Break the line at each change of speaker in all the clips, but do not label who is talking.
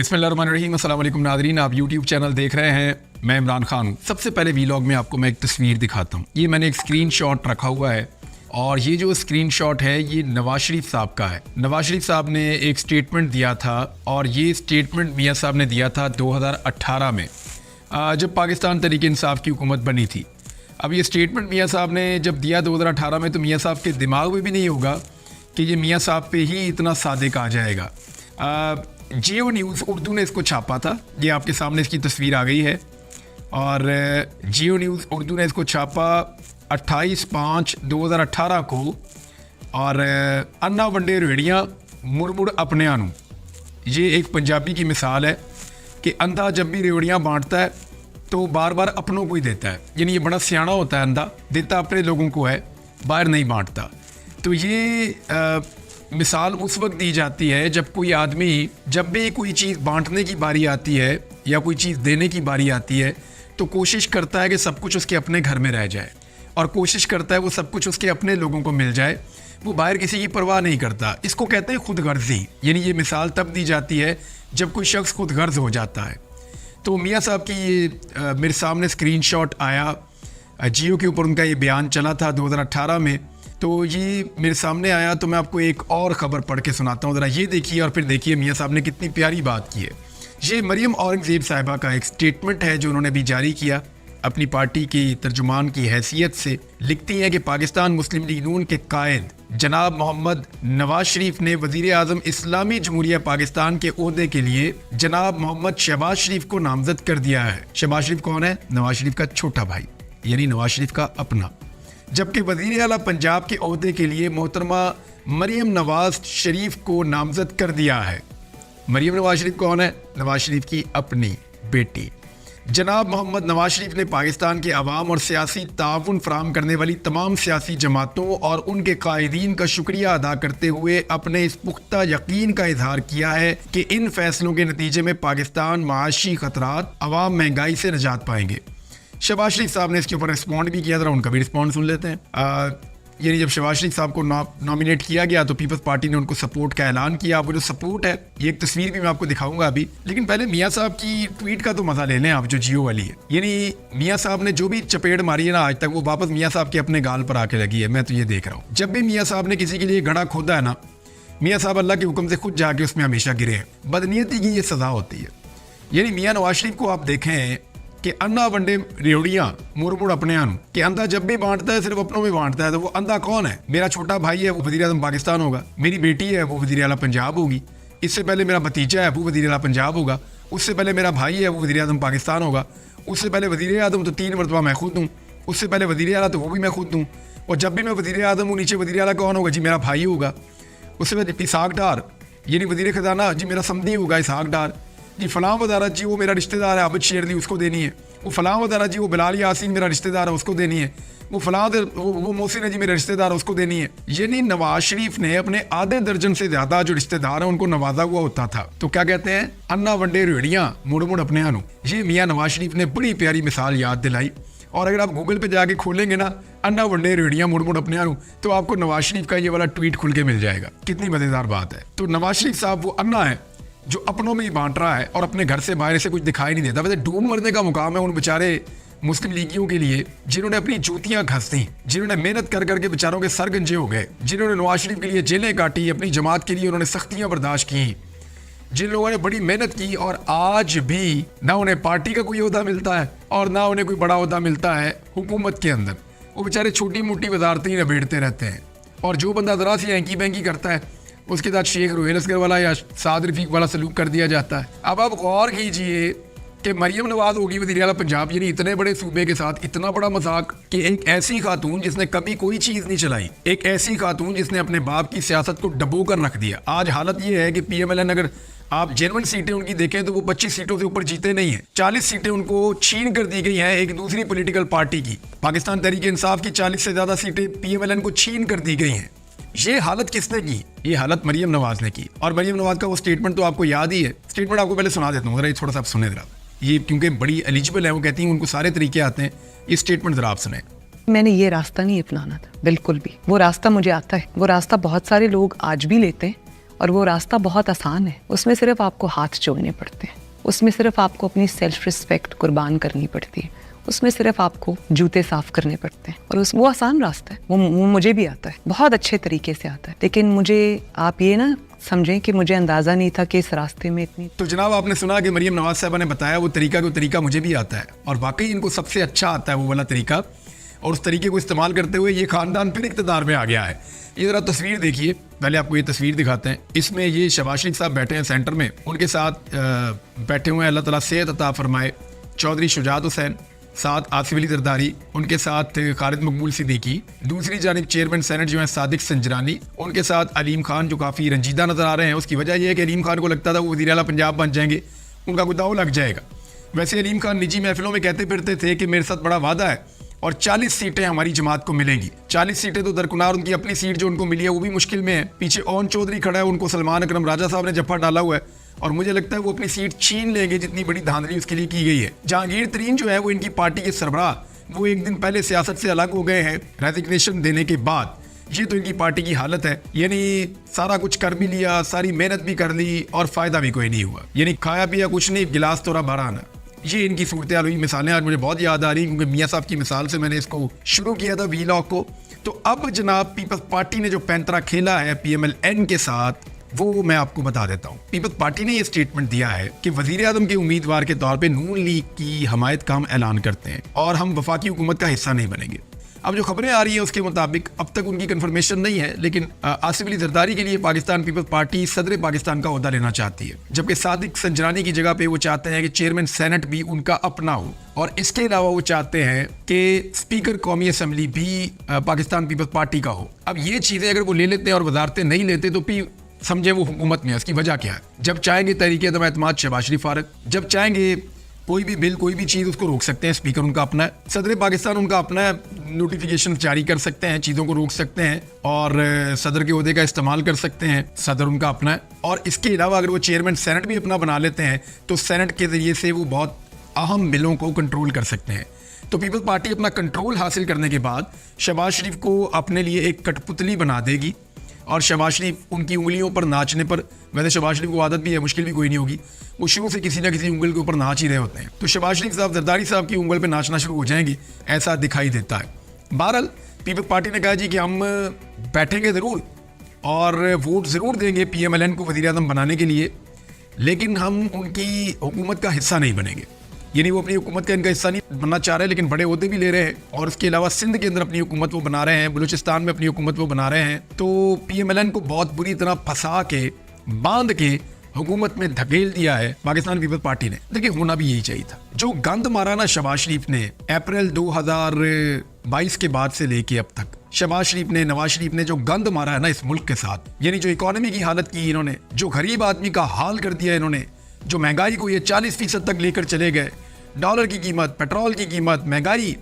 बिस्मिल्लाहिर्रहमानिर्रहीम। अस्सलाम वालेकुम नाज़रीन, आप यूट्यूब चैनल देख रहे हैं। मैं इमरान खान हूँ। सबसे पहले वीलॉग में आपको मैं एक तस्वीर दिखाता हूँ। ये मैंने एक स्क्रीनशॉट रखा हुआ है और ये जो स्क्रीनशॉट है ये नवाज शरीफ साहब का है। नवाज शरीफ साहब ने एक स्टेटमेंट दिया था और ये स्टेटमेंट मियाँ साहब ने दिया था 2018 में, जब पाकिस्तान तहरीक इंसाफ की हुकूमत बनी थी। अब ये स्टेटमेंट मियाँ साहब ने जब दिया 2018 में, तो मियाँ साहब के दिमाग में भी नहीं होगा कि ये मियाँ साहब पे ही इतना सादिक आ जाएगा। जियो न्यूज़ उर्दू ने इसको छापा था। ये आपके सामने इसकी तस्वीर आ गई है और जियो न्यूज़ उर्दू ने इसको छापा 28/5/2018 को। और अन्ना वंडे रेड़ियाँ मुड़ अपने आनू, ये एक पंजाबी की मिसाल है कि अंधा जब भी रेवड़ियाँ बांटता है तो बार बार अपनों को ही देता है। यानी ये बड़ा सियाना होता है, अंधा देता अपने लोगों को है, बाहर नहीं बांटता। तो ये मिसाल उस वक्त दी जाती है जब कोई आदमी, जब भी कोई चीज़ बांटने की बारी आती है या कोई चीज़ देने की बारी आती है, तो कोशिश करता है कि सब कुछ उसके अपने घर में रह जाए और कोशिश करता है वो सब कुछ उसके अपने लोगों को मिल जाए। वो बाहर किसी की परवाह नहीं करता। इसको कहते हैं खुदगर्जी। यानी ये मिसाल तब दी जाती है जब कोई शख्स खुदगर्ज हो जाता है। तो मियाँ साहब की ये मेरे सामने स्क्रीनशॉट आया, जियो के ऊपर उनका ये बयान चला था 2018 में। तो ये मेरे सामने आया तो मैं आपको एक और ख़बर पढ़ के सुनाता हूँ। ज़रा ये देखिए और फिर देखिए मियाँ साहब ने कितनी प्यारी बात की है। ये मरियम औरंगज़ेब साहिबा का एक स्टेटमेंट है जो उन्होंने अभी जारी किया अपनी पार्टी की तर्जुमान की हैसियत से। लिखती हैं कि पाकिस्तान मुस्लिम लीग नून के कायद जनाब मोहम्मद नवाज शरीफ ने वज़ीर आज़म इस्लामी जमहूरिया पाकिस्तान के ओहदे के लिए जनाब मोहम्मद शहबाज शरीफ को नामजद कर दिया है। शहबाज शरीफ कौन है? नवाज शरीफ का छोटा भाई, यानी नवाज शरीफ का अपना। जबकि वज़ीर आला पंजाब के ओहदे के लिए मोहतरमा मरियम नवाज शरीफ को नामजद कर दिया है। मरियम नवाज शरीफ कौन है? नवाज शरीफ की अपनी बेटी। जनाब मोहम्मद नवाज शरीफ ने पाकिस्तान के अवाम और सियासी ताउन फराहम करने वाली तमाम सियासी जमातों और उनके कायदीन का शुक्रिया अदा करते हुए अपने इस पुख्ता यकीन का इजहार किया है कि इन फैसलों के नतीजे में पाकिस्तान माशी खतरात, अवाम महंगाई से निजात पाएंगे। शहबाज शरीफ साहब ने इसके ऊपर रिस्पॉन्ड भी किया, जरा उनका भी रिस्पॉन्ड सुन लेते हैं। यानी जब शहबाज शरीफ साहब को नॉमिनेट किया गया तो पीपल्स पार्टी ने उनको सपोर्ट का ऐलान किया। वो जो सपोर्ट है, ये एक तस्वीर भी मैं आपको दिखाऊंगा अभी, लेकिन पहले मियाँ साहब की ट्वीट का तो मजा ले लें आप, जो जियो वाली है। यानी मियाँ साहब ने जो भी चपेट मारी है ना आज तक, वो वापस मियाँ साहब के अपने गाल पर आके लगी है। मैं तो ये देख रहा हूँ, जब भी मियाँ साहब ने किसी के लिए गड्ढा खोदा है ना, मियाँ साहब अल्लाह के हुक्म से खुद जाके उसमें हमेशा गिरे हैं। बदनीयती की ये सजा होती है। यानी मियाँ नवाज शरीफ को आप देखें कि अन्ना वंडे रेवड़ियाँ मुड़ अपने आनू, कि अंधा जब भी बांटता है सिर्फ अपनों में बांटता है। तो वो अंधा कौन है? मेरा छोटा भाई है, वो वज़ीर आज़म पाकिस्तान होगा। मेरी बेटी है, वो वज़ीर आला पंजाब होगी। इससे पहले मेरा भतीजा है, वो वज़ीर आला पंजाब होगा। उससे पहले मेरा भाई है, वो वज़ीर आज़म पाकिस्तान होगा। उससे पहले वज़ीर आज़म तो 3 मरतबा मैं खुद हूँ। उससे पहले वज़ीर आला तो वो भी मैं खुद हूँ। और जब भी मैं वज़ीर आज़म हूँ, नीचे वज़ीर आला कौन होगा? जी मेरा भाई होगा। उससे पहले इसहाक डार, यानी वज़ीर ख़जाना जी मेरा समधी होगा इसहाक डार। जी फलां वज़ारत जी वो मेरा रिश्तेदार है, आबिद शेरली, उसको देनी है। वो फलां वज़ारत जी वो बिलाल यासीन मेरा रिश्तेदार है, उसको देनी है। वो फलां वो मोहसिन जी मेरा रिश्तेदार है, उसको देनी है। यानी नवाज शरीफ ने अपने आधे दर्जन से ज़्यादा जो रिश्तेदार हैं उनको नवाजा हुआ होता था। तो क्या कहते हैं? अन्ना वंडे रेड़ियाँ मुड़ अपने आनू। ये मियाँ नवाज शरीफ ने बड़ी प्यारी मिसाल याद दिलाई। और अगर आप गूगल पे जाके खोलेंगे ना अन्ना वंडे रेड़ियाँ मुड़ अपने आनू, तो आपको नवाज शरीफ का ये वाला ट्वीट खुल के मिल जाएगा। कितनी मज़ेदार बात है। तो नवाज शरीफ साहब वो अन्ना है जो अपनों में ही बांट रहा है और अपने घर से बाहर से कुछ दिखाई नहीं देता। वैसे डूब मरने का मुकाम है उन बेचारे मुस्लिम लीगियों के लिए जिन्होंने अपनी जूतियां घस दी, जिन्होंने मेहनत कर करके बेचारों के सर गंजे हो गए, जिन्होंने नवाज शरीफ के लिए जेलें काटी, अपनी जमात के लिए उन्होंने सख्तियां बर्दाश्त की, जिन लोगों ने बड़ी मेहनत की और आज भी ना उन्हें पार्टी का कोई ओहदा मिलता है और ना उन्हें कोई बड़ा ओहदा मिलता है हुकूमत के अंदर। वो बेचारे छोटी मोटी वजारतें ही निबेड़ते रहते हैं। और जो बंदा ज़रा सी हैंकी बैंकी करता है उसके साथ शेख रुहेल असगर वाला या साद रफीक वाला सलूक कर दिया जाता है। अब आप गौर कीजिए कि मरियम नवाज होगी वज़ीर आला पंजाब, यानी इतने बड़े सूबे के साथ इतना बड़ा मजाक कि एक ऐसी खातून जिसने कभी कोई चीज़ नहीं चलाई, एक ऐसी खातून जिसने अपने बाप की सियासत को डबो कर रख दिया। आज हालत ये है कि PMLN अगर आप जेन्युइन सीटें उनकी देखें तो वो 25 सीटों से ऊपर जीते नहीं हैं। 40 सीटें उनको छीन कर दी गई हैं एक दूसरी पॉलिटिकल पार्टी की। पाकिस्तान तहरीक इंसाफ की 40 से ज़्यादा सीटें PMLN को छीन कर दी गई हैं। ये हालत किसने की? ये हालत मरियम नवाज ने की। और मरियम नवाज का वो स्टेटमेंट तो आपको याद ही है। स्टेटमेंट आपको पहले सुना देता हूँ, जरा ये थोड़ा सा आप सुने जरा। ये क्योंकि बड़ी एलिजिबल है, वो कहती हैं उनको सारे तरीके आते हैं। ये स्टेटमेंट जरा आप सुने।
मैंने ये रास्ता नहीं अपनाना था बिल्कुल भी। वो रास्ता मुझे आता है, वो रास्ता बहुत सारे लोग आज भी लेते हैं और वो रास्ता बहुत आसान है। उसमें सिर्फ आपको हाथ जोड़ने पड़ते हैं, उसमें सिर्फ आपको अपनी सेल्फ रिस्पेक्ट कुर्बान करनी पड़ती है, उसमें सिर्फ आपको जूते साफ करने पड़ते हैं। और वो आसान रास्ता है, वो मुझे भी आता है, बहुत अच्छे तरीके से आता है। लेकिन मुझे आप ये ना समझें कि मुझे अंदाज़ा नहीं था कि इस रास्ते में इतनी।
तो जनाब आपने सुना कि मरियम नवाज साहबा ने बताया वो तरीका मुझे भी आता है, और वाकई इनको सबसे अच्छा आता है वो वाला तरीका, और उस तरीके को इस्तेमाल करते हुए ये खानदान फिर इक़्तिदार में आ गया है। ये ज़रा तस्वीर देखिए, पहले आपको ये तस्वीर दिखाते हैं। इसमें ये शहबाज शरीफ साहब बैठे हैं सेंटर में, उनके साथ बैठे हुए हैं, अल्लाह ताला सेहत अता फरमाए, चौधरी शुजात हुसैन, साथ आसिफ अली जरदारी, उनके साथ खालिद मकबूल सिद्दीकी, दूसरी जानिब चेयरमैन सेनेट जो है सादिक संजरानी, उनके साथ अलीम खान जो काफ़ी रंजीदा नज़र आ रहे हैं। उसकी वजह यह है कि अलीम खान को लगता था वो वज़ीर आला पंजाब बन जाएंगे, उनका कोई दाव लग जाएगा। वैसे अलीम खान निजी महफिलों में कहते फिरते थे कि मेरे साथ बड़ा वादा है और 40 सीटें हमारी जमात को मिलेंगी। 40 सीटें तो दरकुनार, उनकी अपनी सीट जो उनको मिली है वो भी मुश्किल में है। पीछे ओन चौधरी खड़ा है, उनको सलमान अकरम राजा साहब ने जफ्फा डाला हुआ है, और मुझे लगता है वो अपनी सीट छीन लेंगे, जितनी बड़ी धांधली उसके लिए की गई है। जहांगीर तरीन जो है वो इनकी पार्टी के सरबराह, वो एक दिन पहले सियासत से अलग हो गए हैं रेजिग्नेशन देने के बाद। ये तो इनकी पार्टी की हालत है, यानी सारा कुछ कर भी लिया, सारी मेहनत भी कर ली और फायदा भी कोई नहीं हुआ, यानी खाया पिया कुछ नहीं, गिलास तोड़ा बारह आना। ये इनकी सूरत हाल हुई। मिसालें आज मुझे बहुत याद आ रही, क्योंकि मियाँ साहब की मिसाल से मैंने इसको शुरू किया था वीलॉग को। तो अब जनाब पीपल्स पार्टी ने जो पैंतरा खेला है PMLN के साथ, वो मैं आपको बता देता हूँ। पीपल्स पार्टी ने ये स्टेटमेंट दिया है कि वजीर आजम के उम्मीदवार के तौर पे नून लीग की हमायत का हम ऐलान करते हैं और हम वफाकी हुकूमत का हिस्सा नहीं बनेंगे। अब जो खबरें आ रही है उसके मुताबिक अब तक उनकी कंफर्मेशन नहीं है, लेकिन आसिफ अली जरदारी के लिए पाकिस्तान पीपल्स पार्टी सदर पाकिस्तान का ओहदा लेना चाहती है, जबकि सादिक संजरानी की जगह पे वो चाहते हैं कि चेयरमैन सेनेट भी उनका अपना हो, और इसके अलावा वो चाहते हैं कि स्पीकर कौमी असम्बली भी पाकिस्तान पीपल्स पार्टी का हो। अब ये चीज़ें अगर वो ले लेते हैं और वजारतें नहीं लेते तो फिर समझे वो हुकूमत में है। उसकी वजह क्या है? जब चाहेंगे तहरीक अदम एतमाद शहबाज शरीफ फारग, जब चाहेंगे कोई भी बिल कोई भी चीज़ उसको रोक सकते हैं, स्पीकर उनका अपना है, सदर पाकिस्तान उनका अपना है, नोटिफिकेशन जारी कर सकते हैं, चीज़ों को रोक सकते हैं और सदर के ओहदे का इस्तेमाल कर सकते हैं, सदर उनका अपना है। और इसके अलावा अगर वो चेयरमैन सेनेट भी अपना बना लेते हैं तो सेनेट के ज़रिए से वो बहुत अहम बिलों को कंट्रोल कर सकते हैं। तो पीपल्स पार्टी अपना कंट्रोल हासिल करने के बाद शहबाज शरीफ को अपने लिए एक कठपुतली बना देगी, और शहबाज शरीफ उनकी उंगलियों पर नाचने पर, वैसे शहबाज शरीफ को आदत भी है, मुश्किल भी कोई नहीं होगी, वो शुरू से किसी ना किसी उंगल के ऊपर नाच ही रहे होते हैं, तो शहबाज शरीफ साहब जरदारी साहब की उंगल पे नाचना शुरू हो जाएंगी, ऐसा दिखाई देता है। बहरहाल पीपल्स पार्टी ने कहा जी कि हम बैठेंगे ज़रूर और वोट ज़रूर देंगे PMLN को वज़ीर आज़म बनाने के लिए, लेकिन हम उनकी हुकूमत का हिस्सा नहीं बनेंगे। यानी वो अपनी हुकूमत का इनका हिस्सा नहीं बनना चाह रहे, लेकिन बड़े ओहदे भी ले रहे हैं, और उसके अलावा सिंध के अंदर अपनी हुकूमत वो बना रहे हैं, बलूचिस्तान में अपनी हुकूमत वो बना रहे हैं। तो PMLN को बहुत बुरी तरह फंसा के, बांध के हुकूमत में धकेल दिया है पाकिस्तान पीपल्स पार्टी ने। देखिए होना भी यही चाहिए था। जो गंद मारा ना शहबाज शरीफ ने अप्रैल 2022 के बाद से लेके अब तक, शहबाज शरीफ ने, नवाज शरीफ ने जो गंद मारा है ना इस मुल्क के साथ, यानी जो इकोनॉमी की हालत की इन्होंने, जो गरीब आदमी का हाल कर दिया इन्होंने, जो महंगाई को ये 40% तक लेकर चले गए, डॉलर की कीमत, पेट्रोल की कीमत, महंगाई,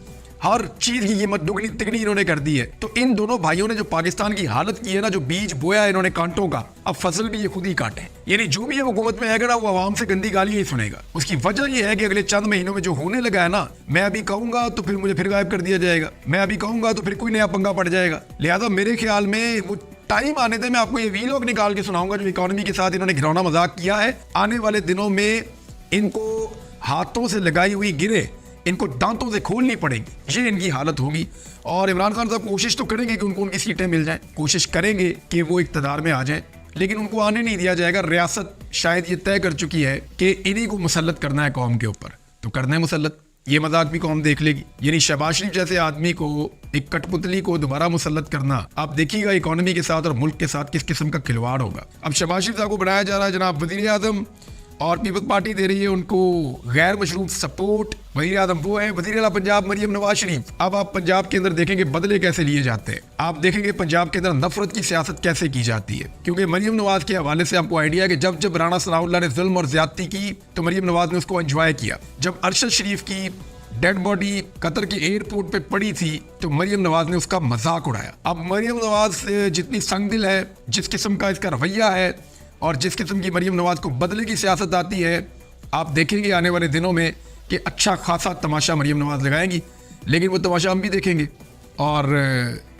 हर चीज़ की कीमत दुगनी तिगनी इन्होंने कर दी है। तो इन दोनों भाइयों ने जो पाकिस्तान की हालत की है ना, जो बीज बोया है इन्होंने कांटों का, अब फसल भी ये खुद ही काटे। यानी जो भी ये हुकूमत में आएगा ना वो आवाम से गंदी गालियां ही सुनेगा। उसकी वजह ये है कि अगले चंद महीनों में जो होने लगा है ना, मैं अभी कहूंगा तो फिर मुझे फिर गायब कर दिया जाएगा, मैं अभी कहूंगा तो फिर कोई नया पंगा पड़ जाएगा। लिहाजा मेरे ख्याल में वो टाइम आने दे, मैं आपको ये वीलॉग निकाल के सुनाऊंगा जो इकोनॉमी के साथ इन्होंने घिनौना मजाक किया है। आने वाले दिनों में इनको हाथों से लगाई हुई गिरे इनको दांतों से खोलनी पड़ेगी, ये इनकी हालत होगी। और इमरान खान साहब कोशिश तो करेंगे कि उनको उनकी सीटें मिल जाएं, कोशिश करेंगे कि वो इक़्तिदार में आ जाएं, लेकिन उनको आने नहीं दिया जाएगा। रियासत शायद ये तय कर चुकी है कि इन्हीं को मुसल्लत करना है कौम के ऊपर, तो करना है मुसल्लत, ये मजाक भी कौम देख लेगी। यानी शहबाज शरीफ जैसे आदमी को, एक कठपुतली को दोबारा मुसल्लत करना, आप देखिएगा इकोनॉमी के साथ और मुल्क के साथ किस किस्म का खिलवाड़ होगा। अब शहबाज शरीफ साहब को बनाया जा रहा है जनाब वज़ीर आज़म, और पीपल्स पार्टी दे रही है उनको गैर मशरूत सपोर्ट। वज़ीर आज़म वो है वज़ीर आला पंजाब मरियम नवाज शरीफ। अब आप पंजाब के अंदर देखेंगे बदले कैसे लिए जाते हैं, आप देखेंगे पंजाब के अंदर नफरत की सियासत कैसे की जाती है, क्योंकि मरियम नवाज के हवाले से आपको आइडिया है कि जब जब राणा सनाउल्लाह ने जुल्म और ज्यादती की तो मरियम नवाज ने उसको एंजॉय किया। जब अरशद शरीफ की डेड बॉडी कतर के एयरपोर्ट पे पड़ी थी तो मरियम नवाज ने उसका मजाक उड़ाया। अब मरियम नवाज जितनी संगदिल है, जिस किस्म का इसका रवैया है और जिस किस्म की मरियम नवाज को बदले की सियासत आती है, आप देखेंगे आने वाले दिनों में कि अच्छा खासा तमाशा मरियम नवाज लगाएंगी, लेकिन वो तमाशा हम भी देखेंगे और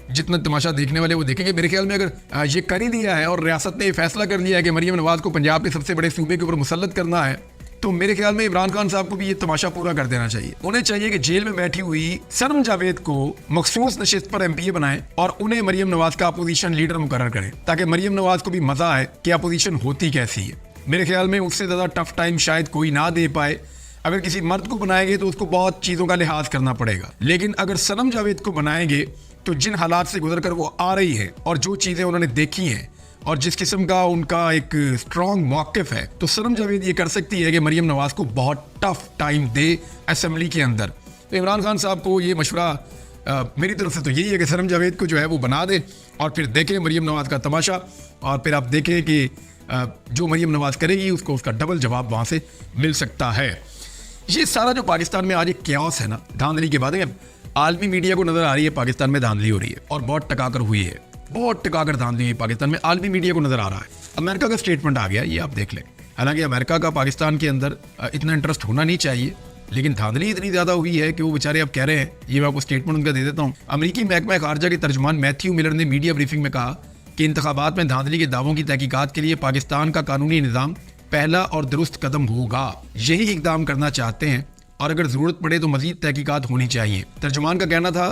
जितना तमाशा देखने वाले वो देखेंगे। मेरे ख्याल में अगर ये कर ही दिया है और रियासत ने फैसला कर लिया है कि मरीम नवाज को पंजाब के सबसे बड़े सूबे के ऊपर मुसल्लत करना है, तो मेरे ख्याल में इमरान खान साहब को भी ये तमाशा पूरा कर देना चाहिए। उन्हें चाहिए कि जेल में बैठी हुई सनम जावेद को मखसूस नशिस्त पर MPA बनाएं और उन्हें मरीम नवाज का अपोजिशन लीडर मुकर्रर करें, ताकि मरीम नवाज को भी मजा आए कि अपोजिशन होती कैसी है। मेरे ख्याल में उससे ज़्यादा टफ टाइम शायद कोई ना दे पाए। अगर किसी मर्द को बनाएंगे तो उसको बहुत चीज़ों का लिहाज करना पड़ेगा, लेकिन अगर सनम जावेद को बनाएंगे तो जिन हालात से गुजर कर वो आ रही है और जो चीज़ें उन्होंने देखी हैं और जिस किस्म का उनका एक स्ट्रॉन्ग मौक़िफ़ है, तो सनम जावेद ये कर सकती है कि मरीम नवाज को बहुत टफ टाइम दे असेंबली के अंदर। तो इमरान खान साहब को ये मशवरा मेरी तरफ से तो यही है कि सनम जावेद को जो है वो बना दे और फिर देखें मरीम नवाज का तमाशा, और फिर आप देखें कि जो मरीम नवाज करेगी उसको उसका डबल जवाब वहाँ से मिल सकता है। ये सारा जो पाकिस्तान में आज एक क्यास है ना, धांधली के बाद आलमी मीडिया को नज़र आ रही है पाकिस्तान में धांधली हो रही है और बहुत टकाकर हुई है, बहुत टकाकर धांधली हुई पाकिस्तान में, आलमी मीडिया को नज़र आ रहा है। अमेरिका का स्टेटमेंट आ गया, ये आप देख लें। हालांकि अमेरिका का पाकिस्तान के अंदर इतना इंटरेस्ट होना नहीं चाहिए, लेकिन धांधली इतनी ज़्यादा हुई है कि वो बेचारे अब कह रहे हैं, ये मैं आपको स्टेटमेंट उनका दे देता हूँ। अमरीकी महकमा खारजा के तर्जुमान मैथ्यू मिलर ने मीडिया ब्रीफिंग में कहा कि इंतखाबात में धांधली के दावों की तहकीकात के लिए पाकिस्तान का कानूनी निज़ाम पहला और दुरुस्त कदम होगा। यही इकदाम करना चाहते हैं और अगर ज़रूरत पड़े तो मज़ीद तहकीकात होनी चाहिए। तर्जुमान का कहना था,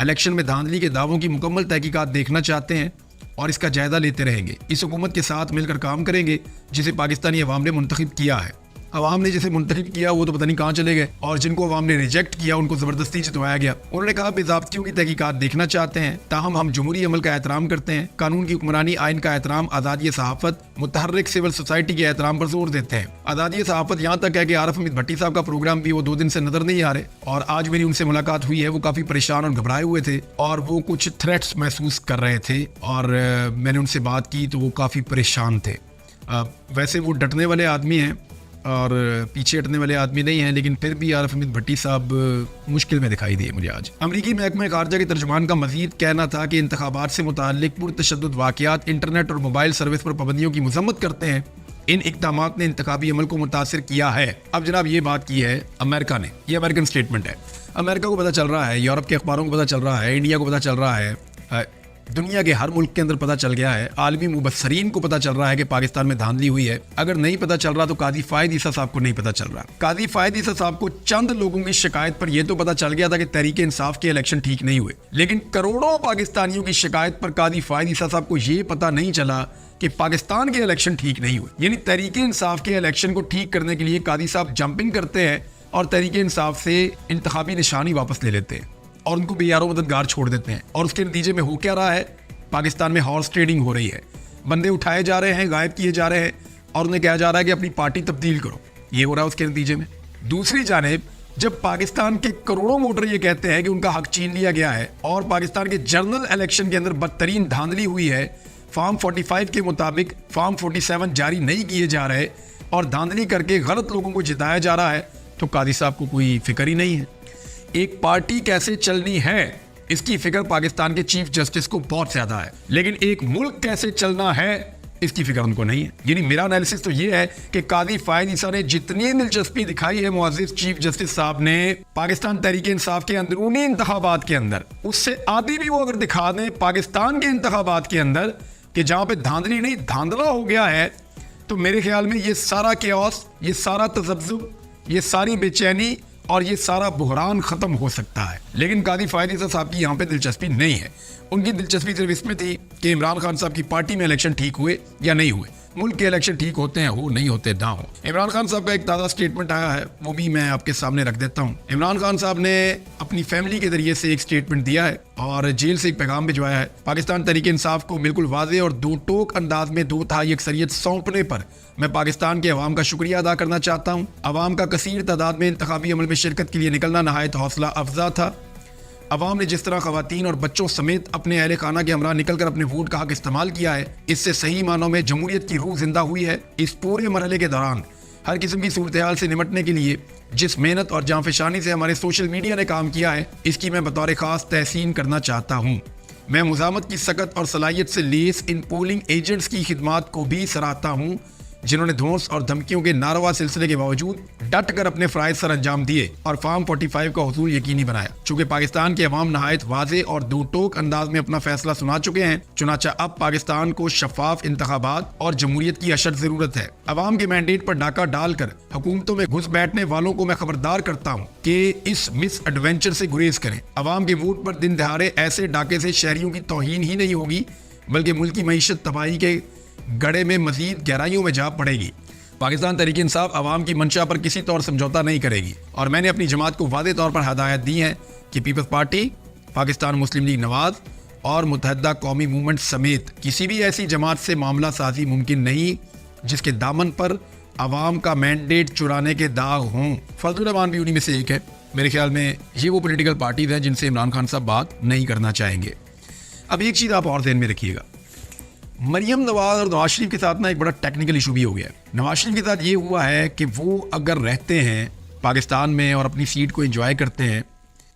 इलेक्शन में धांधली के दावों की मुकम्मल तहकीकात देखना चाहते हैं और इसका जायज़ा लेते रहेंगे। इस हुकूमत के साथ मिलकर काम करेंगे जिसे पाकिस्तानी अवाम ने मुंतखब किया है। अवाम ने जिसे मुंतखब किया वो तो पता नहीं कहाँ चले गए, और जिनको अवाम ने रिजेक्ट किया उनको ज़बरदस्ती जितवाया गया। उन्होंने कहा बेज़ाब्तियों की तहकीकात देखना चाहते हैं, ताहम हम जमहूरी अमल का एहतराम करते हैं, कानून की हुक्मरानी, आइन का एहतराम, आज़ादी सहाफ़त, मुतहर्रिक सिविल सोसाइटी के एहतराम पर जोर देते हैं। आज़ादी सहाफ़त यहाँ तक है कि आरिफ हमीद भट्टी साहब का प्रोग्राम भी वो 2 दिन से नज़र नहीं आ रहे, और आज मेरी उनसे मुलाकात हुई है, वो काफ़ी परेशान और घबराए हुए थे और वो कुछ थ्रेट्स महसूस कर रहे थे, और मैंने उनसे बात की तो वो काफ़ी परेशान थे। वैसे वो डटने वाले आदमी हैं और पीछे हटने वाले आदमी नहीं हैं, लेकिन फिर भी आरिफ हमीद भट्टी साहब मुश्किल में दिखाई दिए मुझे आज। अमरीकी महकमा खारजा के तर्जुमान का मजीद कहना था कि इंतखाबात से मुताल्लिक पुरतशद्दुद वाक़यात, इंटरनेट और मोबाइल सर्विस पर पाबंदियों की मज़म्मत करते हैं। इन इक़दामात ने इंतखाबी अमल को मुतासिर किया है। अब जनाब ये बात की है अमेरिका ने, ये अमेरिकन स्टेटमेंट है। अमेरिका को पता चल रहा है, यूरोप के अखबारों को पता चल रहा है, इंडिया को पता चल रहा है, दुनिया के हर मुल्क के अंदर पता चल गया है, आलमी मुबस्सरीन को पता चल रहा है कि पाकिस्तान में धांधली हुई है। अगर नहीं पता चल रहा तो काजी फायद ईसा साहब को नहीं पता चल रहा। काजी फायद ईसा साहब को चंद लोगों की शिकायत पर यह तो पता चल गया था कि तहरीक इंसाफ के इलेक्शन ठीक नहीं हुए, लेकिन करोड़ों पाकिस्तानियों की शिकायत पर काजी फायद ईसा साहब को यह पता नहीं चला कि पाकिस्तान के इलेक्शन ठीक नहीं हुए। यानी तहरीक इंसाफ के इलेक्शन को ठीक करने के लिए काजी साहब जंपिंग करते हैं और तहरीक इंसाफ से इंतखाबी निशानी वापस ले लेते हैं और उनको बेयारो मददगार छोड़ देते हैं। और उसके नतीजे में हो क्या रहा है, पाकिस्तान में हॉर्स ट्रेडिंग हो रही है, बंदे उठाए जा रहे हैं, गायब किए जा रहे हैं और उन्हें कहा जा रहा है कि अपनी पार्टी तब्दील करो। ये हो रहा है उसके नतीजे में। दूसरी जानिब जब पाकिस्तान के करोड़ों वोटर ये कहते हैं कि उनका हक छीन लिया गया है और पाकिस्तान के जनरल इलेक्शन के अंदर बदतरीन धांधली हुई है, फॉर्म 45 के मुताबिक फॉर्म 47 जारी नहीं किए जा रहे और धांधली करके गलत लोगों को जिताया जा रहा है, तो कादी साहब को कोई फिक्र ही नहीं है। एक पार्टी कैसे चलनी है इसकी फिक्र पाकिस्तान के चीफ जस्टिस को बहुत ज्यादा है, लेकिन एक मुल्क कैसे चलना है इसकी फिक्र उनको नहीं है। यानी मेरा एनालिसिस तो ये है कि कादी फायद ईसा ने जितनी दिलचस्पी दिखाई है मुअज़्ज़िज़ चीफ जस्टिस साहब ने पाकिस्तान तहरीक इंसाफ के अंदरूनी इंतखाबात के अंदर, उससे आधी भी वो अगर दिखा दें पाकिस्तान के इंतखाबात के अंदर कि जहां पे धांधली नहीं धांधला हो गया है, तो मेरे ख्याल में ये सारा केओस, ये सारा तज़ब्ज़ुब, ये सारी बेचैनी और ये सारा बुहरान ख़त्म हो सकता है। लेकिन कादी फायद ईसा साहब की यहाँ पे दिलचस्पी नहीं है। उनकी दिलचस्पी सिर्फ इसमें थी कि इमरान खान साहब की पार्टी में इलेक्शन ठीक हुए या नहीं हुए। मुल्क के इलेक्शन ठीक होते हैं, हो नहीं होते ना हो। इमरान खान साहब का एक ताज़ा स्टेटमेंट आया है, वो भी मैं आपके सामने रख देता हूँ। इमरान खान साहब ने अपनी फैमिली के जरिए से एक स्टेटमेंट दिया है और जेल से एक पैगाम भिजवाया है। पाकिस्तान तहरीक इंसाफ को बिल्कुल वाज़ेह और दो टोक अंदाज में 2/3 अक्सरियत सौंपने पर मैं पाकिस्तान के अवाम का शुक्रिया अदा करना चाहता हूँ। अवाम का कसीर तादाद में इंतखाबी अमल में शिरकत के लिए निकलना नहायत हौसला अफजा था। अवाम ने जिस तरह खवातीन और बच्चों समेत अपने अहले खाना के हमरा निकल कर अपने वोट का हक इस्तेमाल किया है, इससे सही मानों में जमहूरियत की रूह जिंदा हुई है। इस पूरे मरहले के दौरान हर किस्म की सूरत हाल से निमटने के लिए जिस मेहनत और जांफशानी से हमारे सोशल मीडिया ने काम किया है, इसकी मैं बतौर खास तहसीन करना चाहता हूँ। मैं मुजामत की सकत और सलाहियत से लेस इन पोलिंग एजेंट्स की खिदमात को भी सराहता हूँ जिन्होंने धौंस और धमकियों के नारवा सिलसिले के बावजूद डट कर अपने फ़राइज़ सर अंजाम दिए और फार्म 45 का हुसूल यकीनी बनाया। चूंकि पाकिस्तान के अवाम नहायत वाज़े और दो टोक अंदाज में अपना फैसला सुना चुके हैं, चुनाचा अब पाकिस्तान को शफाफ इंतखाबात और जमहूरियत की अशद जरूरत है। अवाम के मैंडेट पर डाका डालकर हुकूमतों में घुस बैठने वालों को मैं खबरदार करता हूँ कि इस मिस एडवेंचर से गुरेज करें। अवाम के वोट पर दिन दहाड़े ऐसे डाके से शहरियों की तौहीन ही नहीं होगी, बल्कि मुल्क की मईशत तबाही के गड़े में मजीद गहराइयों में जा पड़ेगी। पाकिस्तान तहरीक इंसाफ अवाम की मंशा पर किसी तौर समझौता नहीं करेगी और मैंने अपनी जमात को वादे तौर पर हदायत दी है कि पीपल्स पार्टी, पाकिस्तान मुस्लिम लीग नवाज और मुत्तहदा कौमी मूवमेंट समेत किसी भी ऐसी जमात से मामला साजी मुमकिन नहीं जिसके दामन पर अवाम का मैंडेट चुराने के दाग हों। फजलुर रहमान भी उन्हीं में से एक है। मेरे ख्याल में ये वो पॉलिटिकल पार्टीज हैं जिनसे इमरान खान साहब बात नहीं करना चाहेंगे। अब एक चीज़ आप और ध्यान में रखिएगा, मरियम नवाज और नवाज शरीफ के साथ ना एक बड़ा टेक्निकल इशू भी हो गया है। नवाज शरीफ के साथ ये हुआ है कि वो अगर रहते हैं पाकिस्तान में और अपनी सीट को एंजॉय करते हैं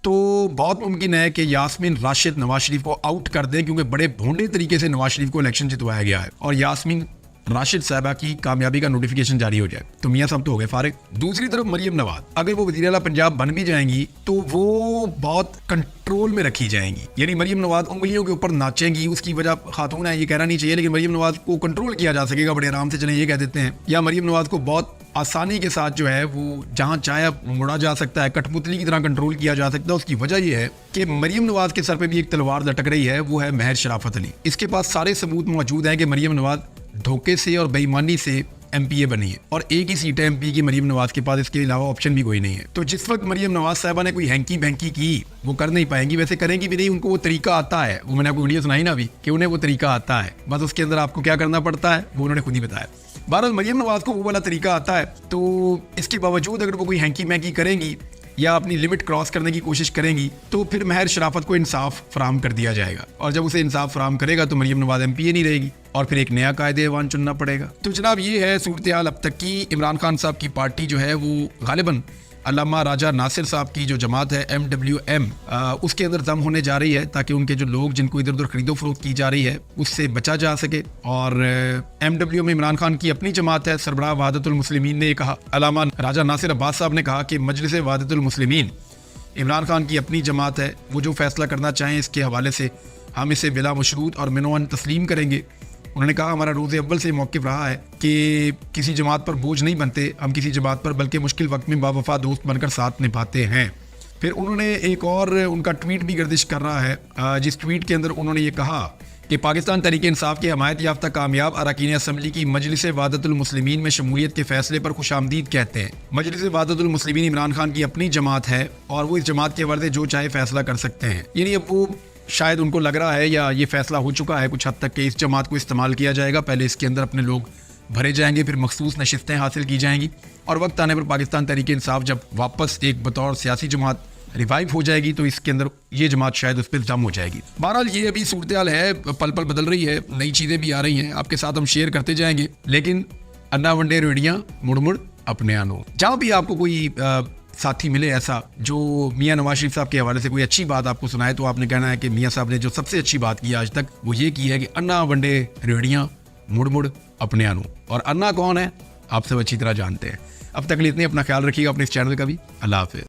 तो बहुत मुमकिन है कि यास्मीन राशिद नवाज शरीफ को आउट कर दें, क्योंकि बड़े भोंडे तरीके से नवाज शरीफ को इलेक्शन जितवाया गया है और यास्मीन राशिद साहबा की कामयाबी का नोटिफिकेशन जारी हो जाए तो मियाँ साहब तो हो गए फारिग। दूसरी तरफ मरियम नवाज अगर वो वज़ीर आला पंजाब बन भी जाएंगी तो वो बहुत कंट्रोल में रखी जाएंगी, यानी मरियम नवाज उंगलियों के ऊपर नाचेंगी। उसकी वजह खातून है ये कहना नहीं चाहिए, लेकिन मरियम नवाज को कंट्रोल किया जा सकेगा बड़े आराम से, चलें ये कह देते हैं। या मरियम नवाज को बहुत आसानी के साथ जो है वो जहाँ चाहे मुड़ा जा सकता है, कठपुतली की तरह कंट्रोल किया जा सकता है। उसकी वजह यह है कि मरियम नवाज के सर पे भी एक तलवार लटक रही है, वो है महर शराफत अली। इसके पास सारे सबूत मौजूद हैं कि मरियम नवाज धोखे से और बेईमानी से एमपीए बनी है और एक ही सीट है एमपी की मरियम नवाज के पास, इसके अलावा ऑप्शन भी कोई नहीं है। तो जिस वक्त मरियम नवाज साहबा ने कोई हैंकी बैंकी की वो कर नहीं पाएंगी, वैसे करेंगी भी नहीं, उनको वो तरीका आता है। वो मैंने आपको वीडियो सुनाई ना अभी कि उन्हें वो तरीका आता है, बस उसके अंदर आपको क्या करना पड़ता है वो उन्होंने खुद ही बताया। बहरहाल मरियम नवाज को वो वाला तरीका आता है, तो इसके बावजूद अगर वो कोई हैंकी मैंकी करेंगी या अपनी लिमिट क्रॉस करने की कोशिश करेंगी तो फिर महर शराफत को इंसाफ फराहम कर दिया जाएगा और जब उसे इंसाफ फराहम करेगा तो मरियम नवाज एमपीए नहीं रहेगी और फिर एक नया कायदे-ए-वान चुनना पड़ेगा। तो जनाब ये है सूरत हाल अब तक की। इमरान खान साहब की पार्टी जो है वो गालिबन अल्लामा राजा नासिर साहब की जो जमात है MWM उसके अंदर दम होने जा रही है, ताकि उनके जो लोग जिनको इधर उधर खरीदो फरोख्त की जा रही है उससे बचा जा सके। और MWM में इमरान खान की अपनी जमात है, सरबराह वहादतुल मुस्लिमीन ने कहा, अल्लामा राजा नासिर अब्बास साहब ने कहा कि मजलिस वहादतुल मुस्लिमीन इमरान खान की अपनी जमात है, वो जो फैसला करना चाहें इसके हवाले से हम इसे बिला मशरूत और मिनोअन तस्लीम करेंगे। उन्होंने कहा हमारा रोज़ अव्वल से मौक़िफ़ रहा है कि किसी जमात पर बोझ नहीं बनते हम, किसी जमात पर बल्कि मुश्किल वक्त में बावफा दोस्त बनकर साथ निभाते हैं। फिर उन्होंने एक और उनका ट्वीट भी गर्दिश कर रहा है, जिस ट्वीट के अंदर उन्होंने ये कहा कि पाकिस्तान तहरीक इंसाफ के हमायत याफ्ता कामयाब अरकान असम्बली की मजलिस वहादतुल मुस्लिमीन में शमूलियत के फैसले पर खुशामदीद कहते हैं। मजलिस वहादतुल मुस्लिमीन इमरान खान की अपनी जमात है और वो इस जमात के वर्दे जो चाहे फैसला कर सकते हैं। यानी अब वो शायद उनको लग रहा है या ये फैसला हो चुका है कुछ हद तक कि इस जमात को इस्तेमाल किया जाएगा, पहले इसके अंदर अपने लोग भरे जाएंगे, फिर मखसूस नशिस्तें हासिल की जाएंगी और वक्त आने पर पाकिस्तान तहरीक इंसाफ जब वापस एक बतौर सियासी जमात रिवाइव हो जाएगी तो इसके अंदर ये जमात शायद उस पर दम हो जाएगी। बहरहाल ये अभी सूरत हाल है, पल पल बदल रही है, नई चीज़ें भी आ रही हैं, आपके साथ हम शेयर करते जाएंगे। लेकिन अन्ना वनडे रेडियाँ मुड़ मुड़ अपने आनो, जहाँ भी आपको कोई साथी मिले ऐसा जो मियाँ नवाज शरीफ साहब के हवाले से कोई अच्छी बात आपको सुनाए, तो आपने कहना है कि मियाँ साहब ने जो सबसे अच्छी बात की आज तक वो ये की है कि अन्ना वनडे रेडियाँ मुड़ मुड़ अपने आनो। और अन्ना कौन है आप सब अच्छी तरह जानते हैं। अब तक के लिए इतने, अपना ख्याल रखिएगा अपने इस चैनल का भी। अल्लाह हाफिज़।